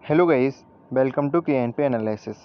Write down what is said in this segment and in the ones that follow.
Hello guys, welcome to के analysis.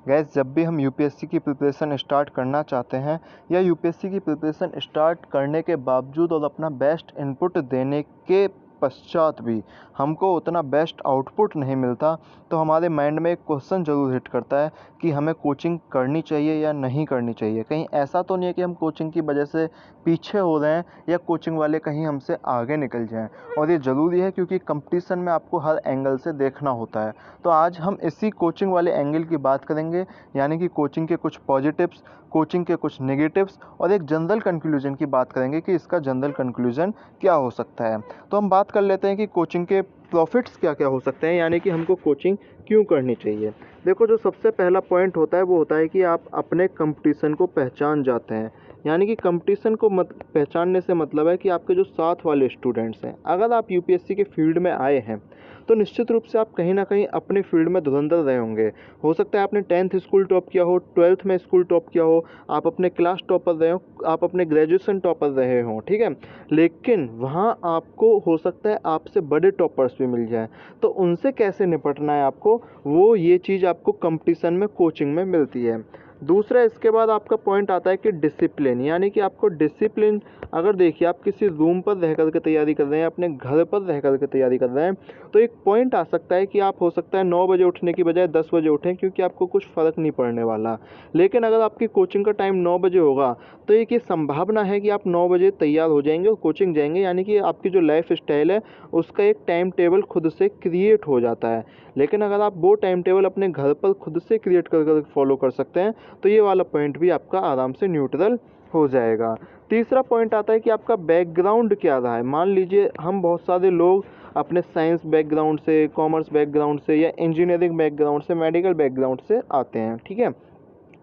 Guys, जब भी हम यूपीएससी की प्रिपरेशन स्टार्ट करना चाहते हैं या यूपीएससी की प्रिपरेशन स्टार्ट करने के बावजूद और अपना बेस्ट इनपुट देने के पश्चात भी हमको उतना बेस्ट आउटपुट नहीं मिलता, तो हमारे माइंड में एक क्वेश्चन ज़रूर हिट करता है कि हमें कोचिंग करनी चाहिए या नहीं करनी चाहिए। कहीं ऐसा तो नहीं है कि हम कोचिंग की वजह से पीछे हो रहे हैं या कोचिंग वाले कहीं हमसे आगे निकल जाएं। और ये ज़रूरी है क्योंकि कंपटीशन में आपको हर एंगल से देखना होता है। तो आज हम इसी कोचिंग वाले एंगल की बात करेंगे, यानी कि कोचिंग के कुछ पॉजिटिव्स, कोचिंग के कुछ नेगेटिव्स और एक जनरल कंक्लूजन की बात करेंगे कि इसका जनरल कंक्लूजन क्या हो सकता है। तो हम बात कर लेते हैं कि कोचिंग के प्रॉफिट्स क्या क्या हो सकते हैं, यानी कि हमको कोचिंग क्यों करनी चाहिए। देखो, जो सबसे पहला पॉइंट होता है वो होता है कि आप अपने कंपटीशन को पहचान जाते हैं। यानी कि कंपटीशन को पहचानने से मतलब है कि आपके जो साथ वाले स्टूडेंट्स हैं, अगर आप यूपीएससी के फील्ड में आए हैं तो निश्चित रूप से आप कहीं ना कहीं अपने फील्ड में धुरंधर रहे होंगे। हो सकता है आपने 10th स्कूल टॉप किया हो, 12th में स्कूल टॉप किया हो, आप अपने क्लास टॉपर रहे हो, आप अपने ग्रेजुएशन टॉपर रहे हो, ठीक है। लेकिन वहाँ आपको हो सकता है आपसे बड़े टॉपर्स भी मिल जाएं, तो उनसे कैसे निपटना है आपको, वो ये चीज़ आपको कंपटीशन में, कोचिंग में मिलती है। दूसरा, इसके बाद आपका पॉइंट आता है कि डिसिप्लिन, यानी कि आपको डिसिप्लिन, अगर देखिए आप किसी रूम पर रह करके तैयारी कर रहे हैं, अपने घर पर रह करके तैयारी कर रहे हैं, तो एक पॉइंट आ सकता है कि आप हो सकता है 9 बजे उठने की बजाय 10 बजे उठें, क्योंकि आपको कुछ फ़र्क नहीं पड़ने वाला। लेकिन अगर आपकी कोचिंग का टाइम 9 बजे होगा तो एक ये संभावना है कि आप 9 बजे तैयार हो जाएंगे और कोचिंग जाएंगे, यानी कि आपकी जो लाइफ स्टाइल है उसका एक टाइम टेबल खुद से क्रिएट हो जाता है। लेकिन अगर आप वो टाइम टेबल अपने घर पर खुद से क्रिएट कर फॉलो कर सकते हैं तो ये वाला पॉइंट भी आपका आराम से न्यूट्रल हो जाएगा। तीसरा पॉइंट आता है कि आपका बैकग्राउंड क्या रहा है। मान लीजिए हम बहुत सारे लोग अपने साइंस बैकग्राउंड से, कॉमर्स बैकग्राउंड से या इंजीनियरिंग बैकग्राउंड से, मेडिकल बैकग्राउंड से आते हैं, ठीक है।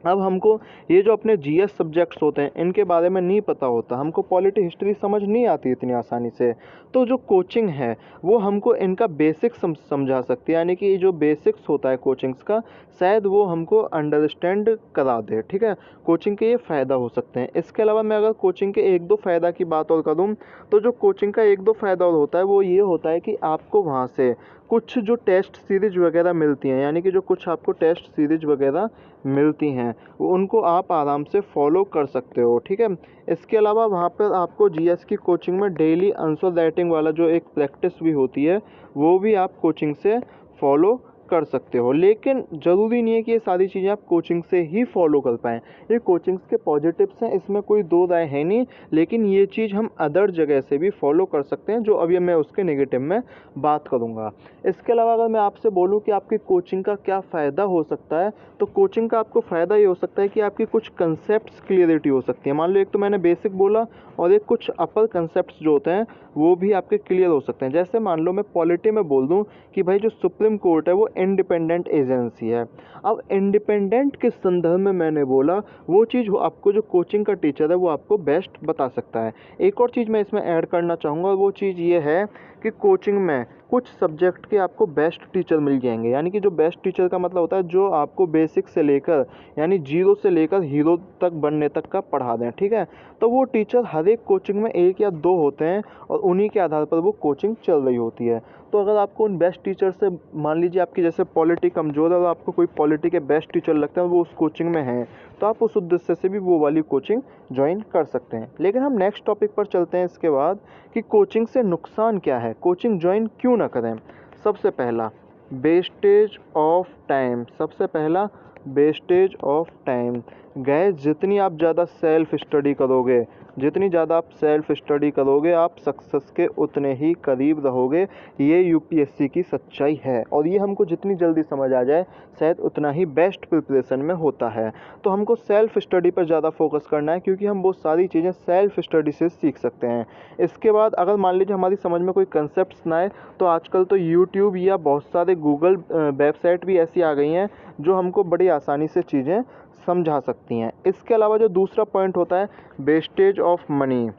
अब हमको ये जो अपने जीएस सब्जेक्ट्स होते हैं इनके बारे में नहीं पता होता, हमको पॉलिटी हिस्ट्री समझ नहीं आती इतनी आसानी से, तो जो कोचिंग है वो हमको इनका बेसिक्स समझा सकती है, यानी कि ये जो बेसिक्स होता है कोचिंग्स का, शायद वो हमको अंडरस्टैंड करा दे, ठीक है। कोचिंग के ये फ़ायदा हो सकते हैं। इसके अलावा मैं अगर कोचिंग के एक दो फ़ायदा की बात और करूँ तो जो कोचिंग का एक दो फ़ायदा और होता है वो ये होता है कि आपको वहाँ से कुछ जो टेस्ट सीरीज वगैरह मिलती हैं, यानी कि जो कुछ आपको टेस्ट सीरीज वगैरह मिलती हैं उनको आप आराम से फॉलो कर सकते हो, ठीक है। इसके अलावा वहाँ पर आपको जीएस की कोचिंग में डेली आंसर राइटिंग वाला जो एक प्रैक्टिस भी होती है वो भी आप कोचिंग से फॉलो कर सकते हो। लेकिन ज़रूरी नहीं है कि ये सारी चीज़ें आप कोचिंग से ही फॉलो कर पाएँ। ये कोचिंग्स के पॉजिटिव्स हैं, इसमें कोई दो राय है नहीं, लेकिन ये चीज़ हम अदर जगह से भी फॉलो कर सकते हैं, जो अभी मैं उसके नेगेटिव में बात करूँगा। इसके अलावा अगर मैं आपसे बोलूँ कि आपकी कोचिंग का क्या फ़ायदा हो सकता है, तो कोचिंग का आपको फ़ायदा ये हो सकता है कि आपकी कुछ कंसेप्ट्स क्लियरिटी हो सकती है। मान लो एक तो मैंने बेसिक बोला और एक कुछ अपर कंसेप्ट्स जो होते हैं वो भी आपके क्लियर हो सकते हैं। जैसे मान लो मैं पॉलिटी में बोल दूं कि भाई जो सुप्रीम कोर्ट है वो इंडिपेंडेंट एजेंसी है। अब इंडिपेंडेंट के संदर्भ में मैंने बोला वो चीज़ आपको जो कोचिंग का टीचर है वो आपको बेस्ट बता सकता है। एक और चीज़ मैं इसमें ऐड करना चाहूँगा, वो चीज़ ये है कि कोचिंग में कुछ सब्जेक्ट के आपको बेस्ट टीचर मिल जाएंगे। यानी कि जो बेस्ट टीचर का मतलब होता है जो आपको बेसिक से लेकर, यानी जीरो से लेकर हीरो तक बनने तक का पढ़ा दें, ठीक है। तो वो टीचर हर एक कोचिंग में एक या दो होते हैं और उन्हीं के आधार पर वो कोचिंग चल रही होती है। तो अगर आपको उन बेस्ट टीचर से, मान लीजिए आपकी जैसे पॉलिटी कमज़ोर है और आपको कोई पॉलिटी के बेस्ट टीचर लगते हैं वो उस कोचिंग में हैं, तो आप उस उद्देश्य से भी वो वाली कोचिंग ज्वाइन कर सकते हैं। लेकिन हम नेक्स्ट टॉपिक पर चलते हैं इसके बाद कि कोचिंग से नुकसान क्या है, कोचिंग ज्वाइन क्यों ना करें। सबसे पहला, वेस्टेज ऑफ टाइम। सबसे पहला, वेस्टेज ऑफ टाइम। गए जितनी आप ज़्यादा सेल्फ स्टडी करोगे, जितनी ज़्यादा आप सेल्फ स्टडी करोगे आप सक्सेस के उतने ही करीब रहोगे। ये यूपीएससी की सच्चाई है और ये हमको जितनी जल्दी समझ आ जाए शायद उतना ही बेस्ट प्रिपरेशन में होता है। तो हमको सेल्फ स्टडी पर ज़्यादा फोकस करना है, क्योंकि हम वो सारी चीज़ें सेल्फ स्टडी से सीख सकते हैं। इसके बाद अगर मान लीजिए हमारी समझ में कोई कंसेप्ट ना आए तो आजकल तो यूट्यूब या बहुत सारे गूगल वेबसाइट भी ऐसी आ गई हैं जो हमको बड़ी आसानी से चीज़ें समझा सकती हैं। इसके अलावा जो दूसरा पॉइंट होता है, wastage of money.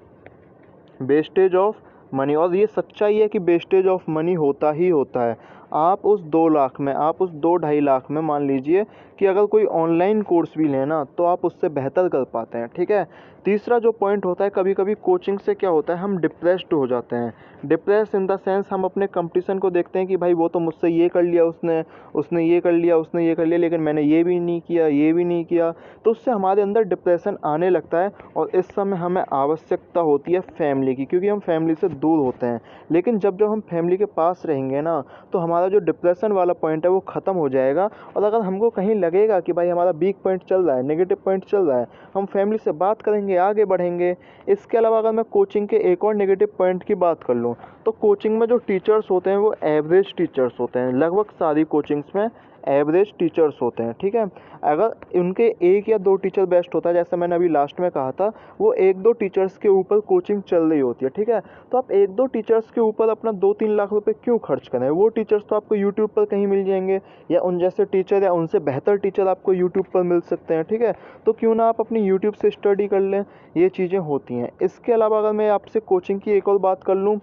Wastage of money, और ये सच्चाई है कि वेस्टेज ऑफ मनी होता ही होता है। आप उस 2 लाख में, आप उस 2-2.5 लाख में मान लीजिए कि अगर कोई ऑनलाइन कोर्स भी लें ना तो आप उससे बेहतर कर पाते हैं, ठीक है। तीसरा जो पॉइंट होता है, कभी कभी कोचिंग से क्या होता है, हम डिप्रेस्ड हो जाते हैं। डिप्रेस इन द सेंस हम अपने कंपटीशन को देखते हैं कि भाई वो तो मुझसे ये कर लिया, उसने उसने ये कर लिया, उसने ये कर लिया, लेकिन मैंने ये भी नहीं किया, ये भी नहीं किया। तो उससे हमारे अंदर डिप्रेशन आने लगता है और इस समय हमें आवश्यकता होती है फैमिली की, क्योंकि हम फैमिली से दूर होते हैं। लेकिन जब जब हम फैमिली के पास रहेंगे ना तो हमारा जो डिप्रेशन वाला पॉइंट है वो ख़त्म हो जाएगा। और अगर हमको कहीं लगेगा कि भाई हमारा वीक पॉइंट चल रहा है, नेगेटिव पॉइंट चल रहा है, हम फैमिली से बात करेंगे, आगे बढ़ेंगे। इसके अलावा अगर मैं कोचिंग के एक और नेगेटिव पॉइंट की बात कर लूँ तो कोचिंग में जो टीचर्स होते हैं वो एवरेज टीचर्स होते हैं। लगभग सारी कोचिंग्स में एवरेज टीचर्स होते हैं, ठीक है। अगर उनके 1 या 2 टीचर बेस्ट होता है, जैसे मैंने अभी लास्ट में कहा था, वो 1-2 टीचर्स के ऊपर कोचिंग चल रही होती है, ठीक है। तो आप 1-2 टीचर्स के ऊपर अपना 2-3 लाख रुपए क्यों खर्च करें? वो टीचर्स तो आपको यूट्यूब पर कहीं मिल जाएंगे, या उन जैसे टीचर या उनसे बेहतर टीचर आपको यूट्यूब पर मिल सकते हैं, ठीक है। तो क्यों ना आप अपनी यूट्यूब से स्टडी कर लें, ये चीज़ें होती हैं। इसके अलावा अगर मैं आपसे कोचिंग की एक और बात कर लूँ,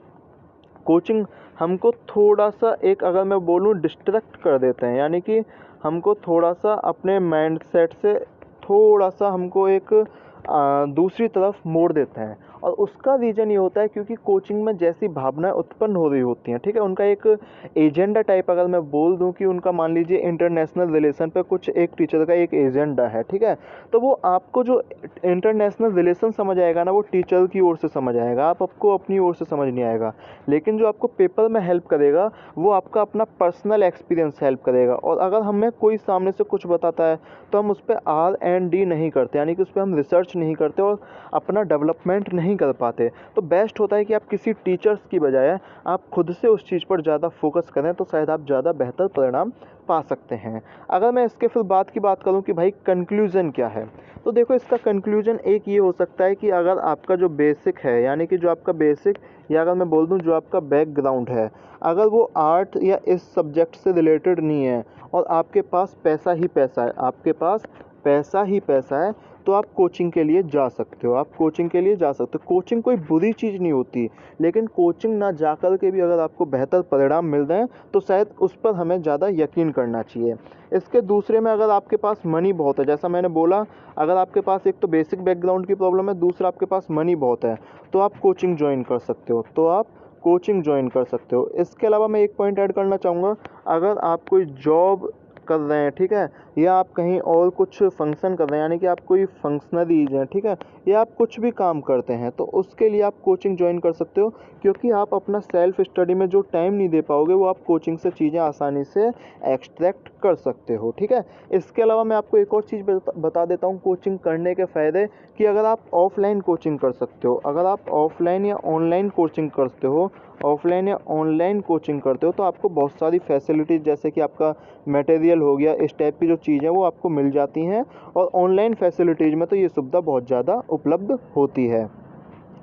कोचिंग हमको थोड़ा सा, एक अगर मैं बोलूँ, डिस्ट्रैक्ट कर देते हैं, यानी कि हमको थोड़ा सा अपने माइंड सेट से थोड़ा सा हमको एक दूसरी तरफ मोड़ देते हैं। और उसका रीज़न ये होता है क्योंकि कोचिंग में जैसी भावनाएं उत्पन्न हो रही होती हैं, ठीक है, उनका एक एजेंडा टाइप, अगर मैं बोल दूं कि उनका मान लीजिए इंटरनेशनल रिलेशन पे कुछ एक टीचर का एक एजेंडा है, ठीक है। तो वो आपको जो इंटरनेशनल रिलेशन समझ आएगा ना, वो टीचर की ओर से समझ आएगा, आपको अपनी ओर से समझ नहीं आएगा। लेकिन जो आपको पेपर में हेल्प करेगा वो आपका अपना पर्सनल एक्सपीरियंस हेल्प करेगा। और अगर हमें कोई सामने से कुछ बताता है तो हम उस पर R&D नहीं करते, यानी कि उस पर हम रिसर्च नहीं करते और अपना डेवलपमेंट नहीं कर पाते। तो बेस्ट होता है कि आप किसी टीचर्स की बजाय आप खुद से उस चीज़ पर ज़्यादा फोकस करें, तो शायद आप ज़्यादा बेहतर परिणाम पा सकते हैं। अगर मैं इसके फिर की बात करूं कि भाई कंक्लूज़न क्या है, तो देखो इसका कंक्लूजन एक ये हो सकता है कि अगर आपका जो बेसिक है, यानी कि जो आपका बेसिक, या अगर मैं बोल दूं जो आपका बैकग्राउंड है, अगर वो आर्ट या इस सब्जेक्ट से रिलेटेड नहीं है और आपके पास पैसा ही पैसा है, आपके पास पैसा ही पैसा है, तो आप कोचिंग के लिए जा सकते हो, आप कोचिंग के लिए जा सकते हो। कोचिंग कोई बुरी चीज़ नहीं होती, लेकिन कोचिंग ना जा कर के भी अगर आपको बेहतर परिणाम मिल रहे हैं तो शायद उस पर हमें ज़्यादा यकीन करना चाहिए। इसके दूसरे में, अगर आपके पास मनी बहुत है, जैसा मैंने बोला, अगर आपके पास एक तो बेसिक बैकग्राउंड की प्रॉब्लम है, दूसरा आपके पास मनी बहुत है, तो आप कोचिंग ज्वाइन कर सकते हो, तो आप कोचिंग ज्वाइन कर सकते हो। इसके अलावा मैं एक पॉइंट ऐड करना चाहूँगा, अगर आप कोई जॉब कर रहे हैं, ठीक है, या आप कहीं और कुछ फंक्शन कर रहे हैं, यानी कि आप कोई फंक्शनरीज हैं, ठीक है, या आप कुछ भी काम करते हैं, तो उसके लिए आप कोचिंग ज्वाइन कर सकते हो, क्योंकि आप अपना सेल्फ स्टडी में जो टाइम नहीं दे पाओगे वो आप कोचिंग से चीज़ें आसानी से एक्सट्रैक्ट कर सकते हो, ठीक है। इसके अलावा मैं आपको एक और चीज़ बता देता हूँ कोचिंग करने के फ़ायदे, कि अगर आप ऑफलाइन कोचिंग कर सकते हो, अगर आप ऑफलाइन या ऑनलाइन कोचिंग करते हो, ऑफलाइन या ऑनलाइन कोचिंग करते हो, तो आपको बहुत सारी फैसिलिटीज़, जैसे कि आपका मटेरियल हो गया, इस टाइप की जो चीज़ें वो आपको मिल जाती हैं। और ऑनलाइन फैसिलिटीज़ में तो ये सुविधा बहुत ज़्यादा उपलब्ध होती है।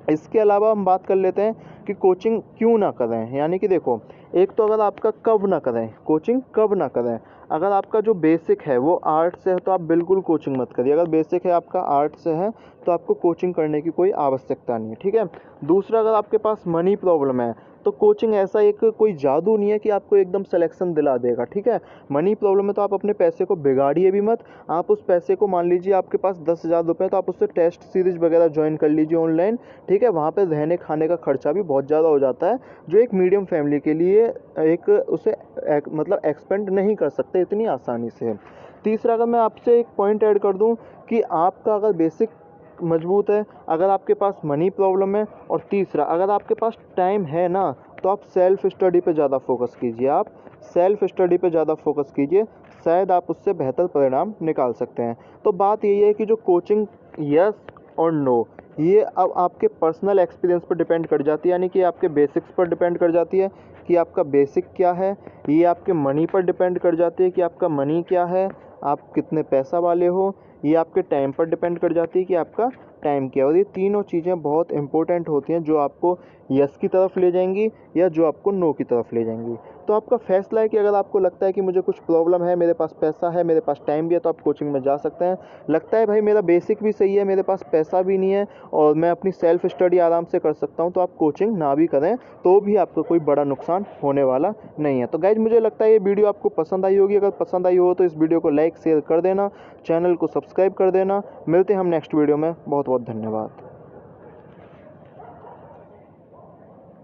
इसके अलावा हम बात कर लेते हैं कि कोचिंग क्यों ना करें, यानी कि देखो, एक तो अगर आपका कब ना करें, कोचिंग कब ना करें। अगर आपका जो बेसिक है वो आर्ट से है तो आप बिल्कुल कोचिंग मत करिए। अगर बेसिक है आपका आर्ट से है तो आपको कोचिंग करने की कोई आवश्यकता नहीं है, ठीक है। दूसरा, अगर आपके पास मनी प्रॉब्लम है तो कोचिंग ऐसा एक कोई जादू नहीं है कि आपको एकदम सिलेक्शन दिला देगा, ठीक है। मनी प्रॉब्लम है तो आप अपने पैसे को बिगाड़िए भी मत। आप उस पैसे को, मान लीजिए आपके पास 10,000 रुपये, तो आप उससे टेस्ट सीरीज वगैरह ज्वाइन कर लीजिए ऑनलाइन, ठीक है। वहाँ पे रहने खाने का खर्चा भी बहुत ज़्यादा हो जाता है, जो एक मीडियम फैमिली के लिए एक उसे मतलब एक्सपेंड नहीं कर सकते इतनी आसानी से। तीसरा, अगर मैं आपसे एक पॉइंट ऐड कर दूं कि आपका अगर बेसिक मजबूत है, अगर आपके पास मनी प्रॉब्लम है, और तीसरा, अगर आपके पास टाइम है ना, तो आप सेल्फ स्टडी पे ज़्यादा फोकस कीजिए, आप सेल्फ स्टडी पे ज़्यादा फोकस कीजिए, शायद आप उससे बेहतर परिणाम निकाल सकते हैं। तो बात यही है कि जो कोचिंग, यस और नो, ये अब आपके पर्सनल एक्सपीरियंस पर डिपेंड कर जाती है, यानी कि आपके बेसिक्स पर डिपेंड कर जाती है कि आपका बेसिक क्या है। ये आपके मनी पर डिपेंड कर जाती है कि आपका मनी क्या है, आप कितने पैसा वाले हो। ये आपके टाइम पर डिपेंड कर जाती है कि आपका टाइम क्या है। और ये तीनों चीज़ें बहुत इंपॉर्टेंट होती हैं, जो आपको यस की तरफ ले जाएंगी या जो आपको नो की तरफ ले जाएंगी। तो आपका फैसला है कि अगर आपको लगता है कि मुझे कुछ प्रॉब्लम है, मेरे पास पैसा है, मेरे पास टाइम भी है, तो आप कोचिंग में जा सकते हैं। लगता है भाई मेरा बेसिक भी सही है, मेरे पास पैसा भी नहीं है और मैं अपनी सेल्फ स्टडी आराम से कर सकता हूँ, तो आप कोचिंग ना भी करें तो भी आपको कोई बड़ा नुकसान होने वाला नहीं है। तो गाइज मुझे लगता है ये वीडियो आपको पसंद आई होगी। अगर पसंद आई हो तो इस वीडियो को लाइक शेयर कर देना, चैनल को सब्सक्राइब कर देना। मिलते हैं हम नेक्स्ट वीडियो में। बहुत बहुत धन्यवाद।